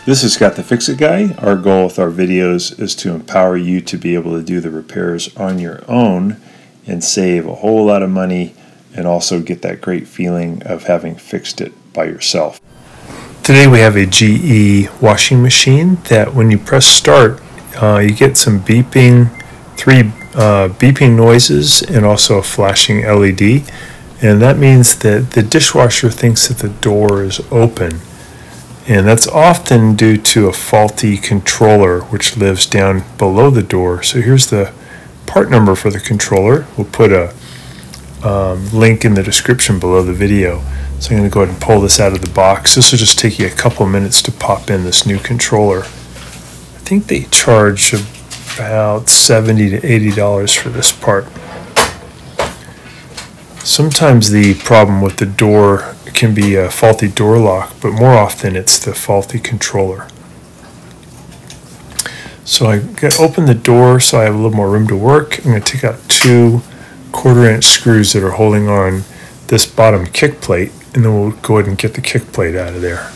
This is Scott the Fix-It Guy. Our goal with our videos is to empower you to be able to do the repairs on your own and save a whole lot of money and also get that great feeling of having fixed it by yourself. Today we have a GE washing machine that when you press start, you get some beeping, three beeping noises and also a flashing LED. And that means that the dishwasher thinks that the door is open. And that's often due to a faulty controller which lives down below the door. So here's the part number for the controller. We'll put a link in the description below the video. So I'm going to go ahead and pull this out of the box. This will just take you a couple minutes to pop in this new controller. I think they charge about $70 to $80 for this part. Sometimes the problem with the door can be a faulty door lock, but more often it's the faulty controller. So I open the door so I have a little more room to work. I'm going to take out two 1/4-inch screws that are holding on this bottom kick plate, and then we'll go ahead and get the kick plate out of there.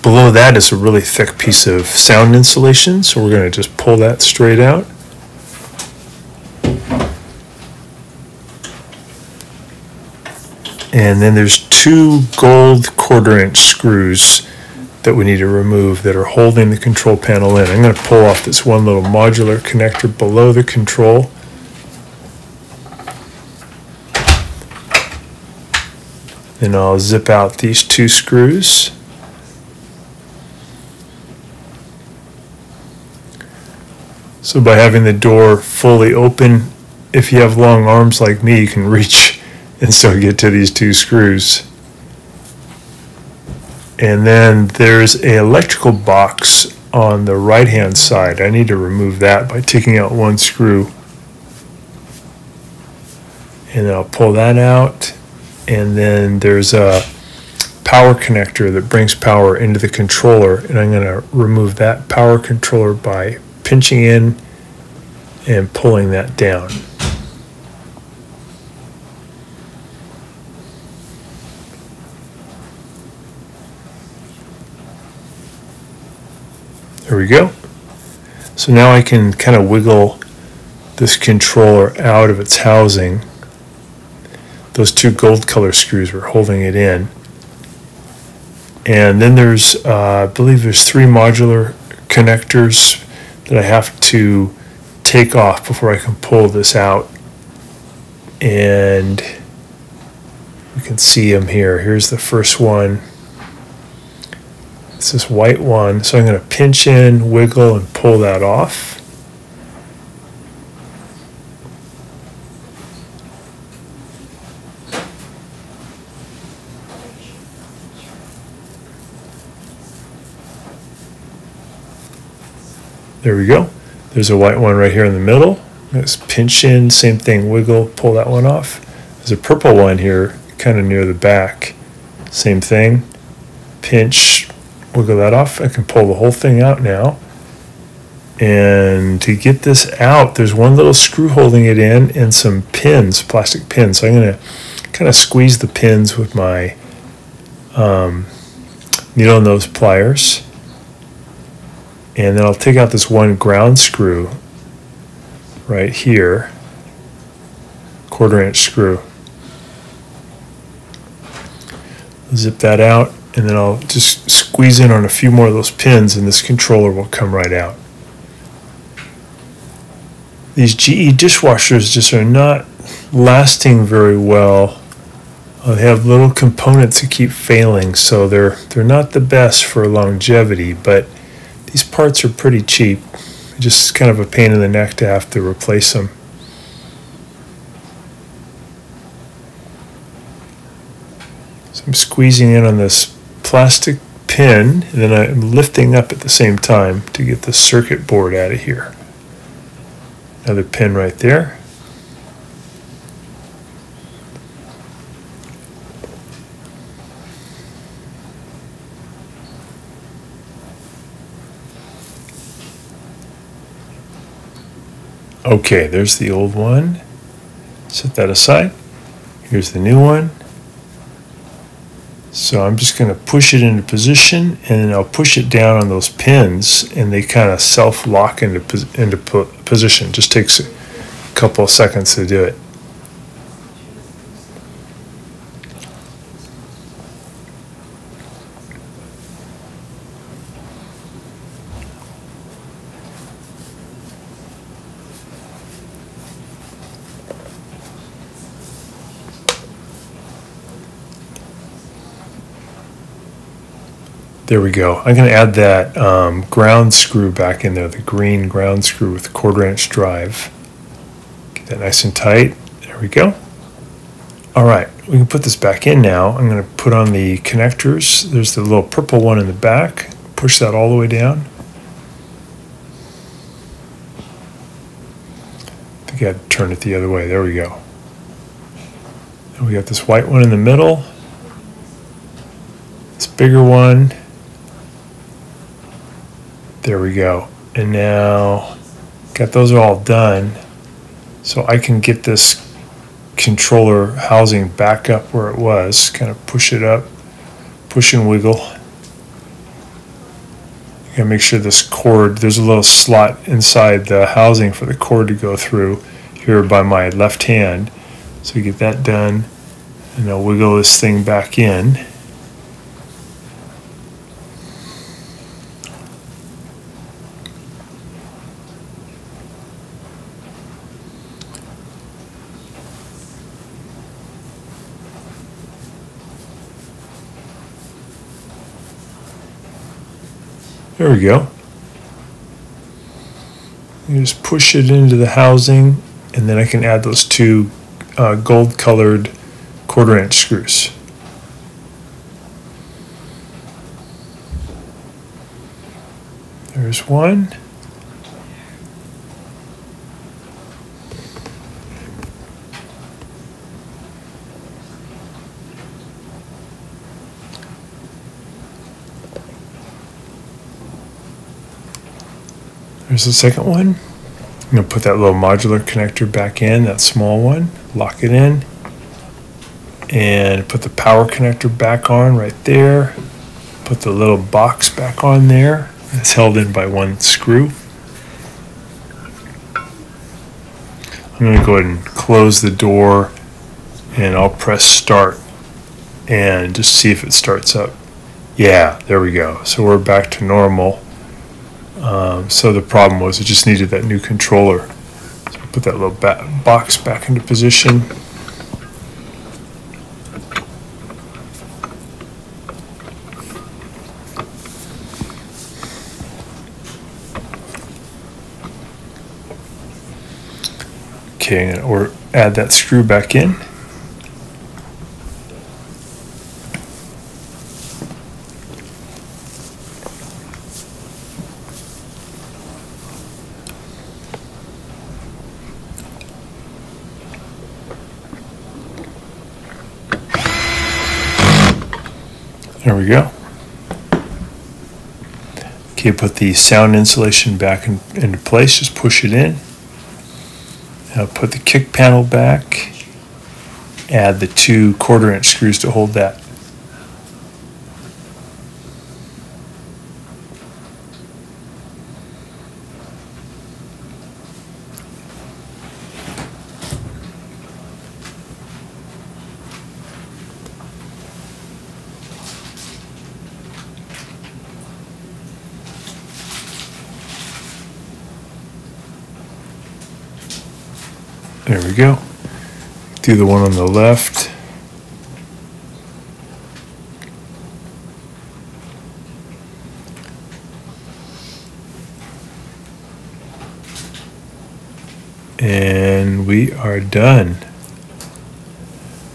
Below that is a really thick piece of sound insulation, so we're going to just pull that straight out. And then there's two gold 1/4-inch screws that we need to remove that are holding the control panel in. I'm going to pull off this one little modular connector below the control. Then I'll zip out these two screws. So by having the door fully open, if you have long arms like me, you can reach and still get to these two screws. And then there's an electrical box on the right hand side. I need to remove that by taking out one screw. And then I'll pull that out. And then there's a power connector that brings power into the controller, and I'm going to remove that power controller by pinching in and pulling that down. There we go. So now I can kind of wiggle this controller out of its housing. Those two gold color screws were holding it in. And then there's, I believe there's three modular connectors that I have to take off before I can pull this out. And you can see them here. Here's the first one. It's this white one. So I'm going to pinch in, wiggle, and pull that off. There we go. There's a white one right here in the middle. Let's pinch in, same thing, wiggle, pull that one off. There's a purple one here, kind of near the back. Same thing, pinch, wiggle that off. I can pull the whole thing out now. And to get this out, there's one little screw holding it in and some pins, plastic pins. So I'm going to kind of squeeze the pins with my needle nose pliers. And then I'll take out this one ground screw right here, 1/4-inch screw. Zip that out, and then I'll just squeeze in on a few more of those pins, and this controller will come right out. These GE dishwashers just are not lasting very well. They have little components that keep failing, so they're not the best for longevity, but these parts are pretty cheap. Just kind of a pain in the neck to have to replace them. So I'm squeezing in on this plastic pin, and then I'm lifting up at the same time to get the circuit board out of here. Another pin right there. Okay, there's the old one. Set that aside. Here's the new one. So I'm just going to push it into position, and then I'll push it down on those pins, and they kind of self-lock into position. Just takes a couple of seconds to do it. There we go. I'm going to add that ground screw back in there, the green ground screw with 1/4 inch drive. Get that nice and tight. There we go. All right, we can put this back in now. I'm going to put on the connectors. There's the little purple one in the back. Push that all the way down. I think I had to turn it the other way. There we go. And we got this white one in the middle. This bigger one. There we go. And now got those all done, so I can get this controller housing back up where it was. Kind of push it up, push and wiggle. You gotta make sure this cord, there's a little slot inside the housing for the cord to go through here by my left hand. So you get that done, and I'll wiggle this thing back in. There we go. You just push it into the housing, and then I can add those two gold colored 1/4 inch screws. There's one. There's the second one. I'm going to put that little modular connector back in, that small one, lock it in, and put the power connector back on right there. Put the little box back on there. It's held in by one screw. I'm going to go ahead and close the door, and I'll press start and just see if it starts up. Yeah, there we go. So we're back to normal. So the problem was it just needed that new controller. So put that little box back into position. Okay, or add that screw back in. There we go. Okay, put the sound insulation back into place. Just push it in. Now put the kick panel back. Add the two 1/4 inch screws to hold that. There we go. Do the one on the left. And we are done.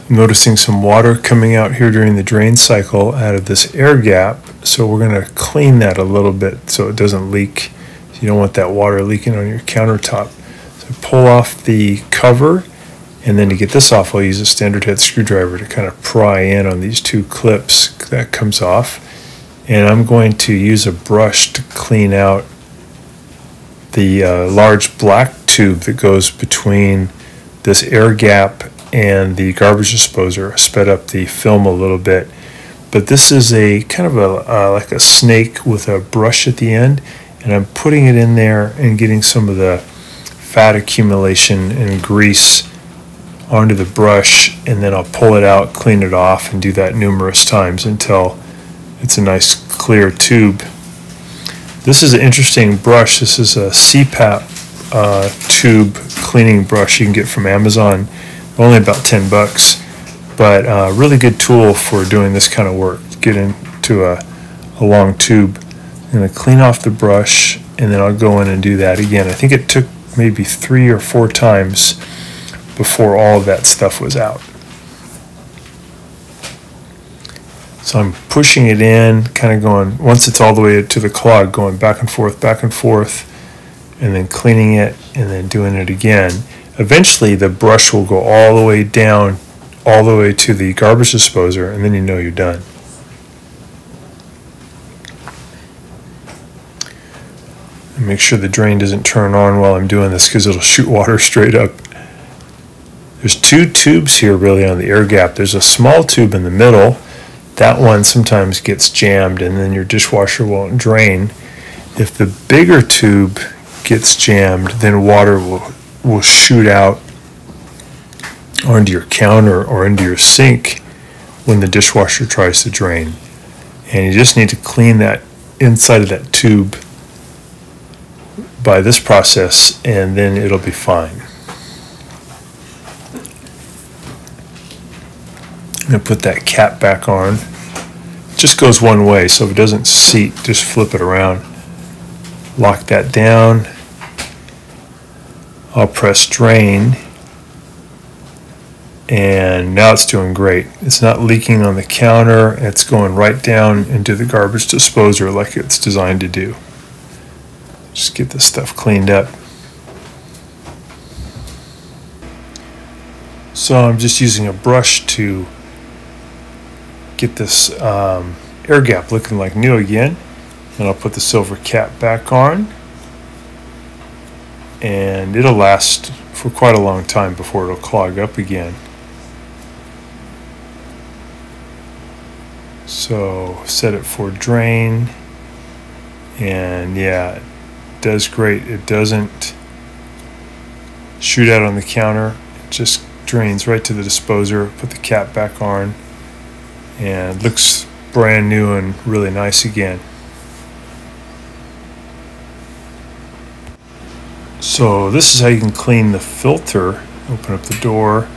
I'm noticing some water coming out here during the drain cycle out of this air gap, so we're going to clean that a little bit so it doesn't leak. You don't want that water leaking on your countertop. So pull off the cover, and then to get this off, I'll use a standard head screwdriver to kind of pry in on these two clips. That comes off. And I'm going to use a brush to clean out the large black tube that goes between this air gap and the garbage disposer sped up the film a little bit. But this is a kind of like a snake with a brush at the end, and I'm putting it in there and getting some of the fat accumulation and grease onto the brush, and then I'll pull it out, clean it off, and do that numerous times until it's a nice clear tube. This is an interesting brush. This is a CPAP tube cleaning brush you can get from Amazon, only about $10, but a really good tool for doing this kind of work. Get into a long tube. I'm going to clean off the brush, and then I'll go in and do that again. I think it took maybe 3 or 4 times before all of that stuff was out. So I'm pushing it in, kind of going, once it's all the way to the clog, going back and forth, and then cleaning it, and then doing it again. Eventually the brush will go all the way down, all the way to the garbage disposer, and then you know you're done. And make sure the drain doesn't turn on while I'm doing this, because it'll shoot water straight up. There's 2 tubes here really on the air gap. There's a small tube in the middle. That one sometimes gets jammed, and then your dishwasher won't drain. If the bigger tube gets jammed, then water will shoot out onto your counter or into your sink when the dishwasher tries to drain. And you just need to clean that inside of that tube by this process, and then it'll be fine. I'm going to put that cap back on. It just goes one way, so if it doesn't seat, just flip it around. Lock that down. I'll press drain, and now it's doing great. It's not leaking on the counter. It's going right down into the garbage disposer like it's designed to do. Just get this stuff cleaned up. So I'm just using a brush to get this air gap looking like new again. And I'll put the silver cap back on, and it'll last for quite a long time before it'll clog up again. So set it for drain, and yeah, it does great. It doesn't shoot out on the counter. It just drains right to the disposer. Put the cap back on, and it looks brand new and really nice again. So this is how you can clean the filter. Open up the door.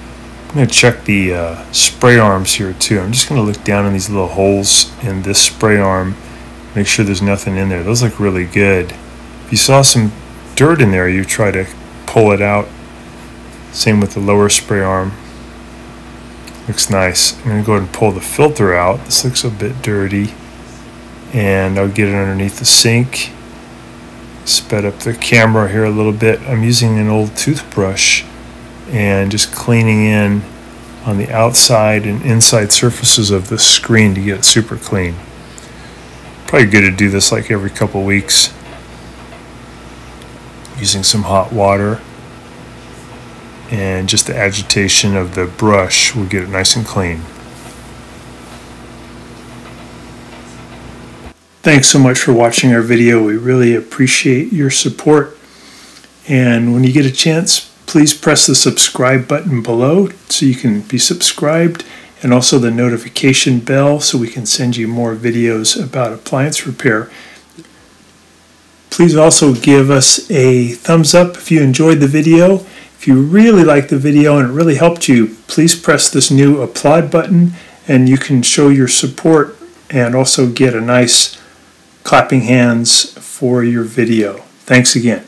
I'm going to check the spray arms here too. I'm just going to look down in these little holes in this spray arm, make sure there's nothing in there. Those look really good. If you saw some dirt in there, you try to pull it out. Same with the lower spray arm. Looks nice. I'm going to go ahead and pull the filter out. This looks a bit dirty, and I'll get it underneath the sink. Sped up the camera here a little bit. I'm using an old toothbrush and just cleaning in on the outside and inside surfaces of the screen to get it super clean. Probably good to do this like every couple weeks. Using some hot water, and just the agitation of the brush will get it nice and clean. Thanks so much for watching our video. We really appreciate your support. And when you get a chance, please press the subscribe button below so you can be subscribed, and also the notification bell so we can send you more videos about appliance repair. Please also give us a thumbs up if you enjoyed the video. If you really liked the video and it really helped you, please press this new applaud button, and you can show your support and also get a nice clapping hands for your video. Thanks again.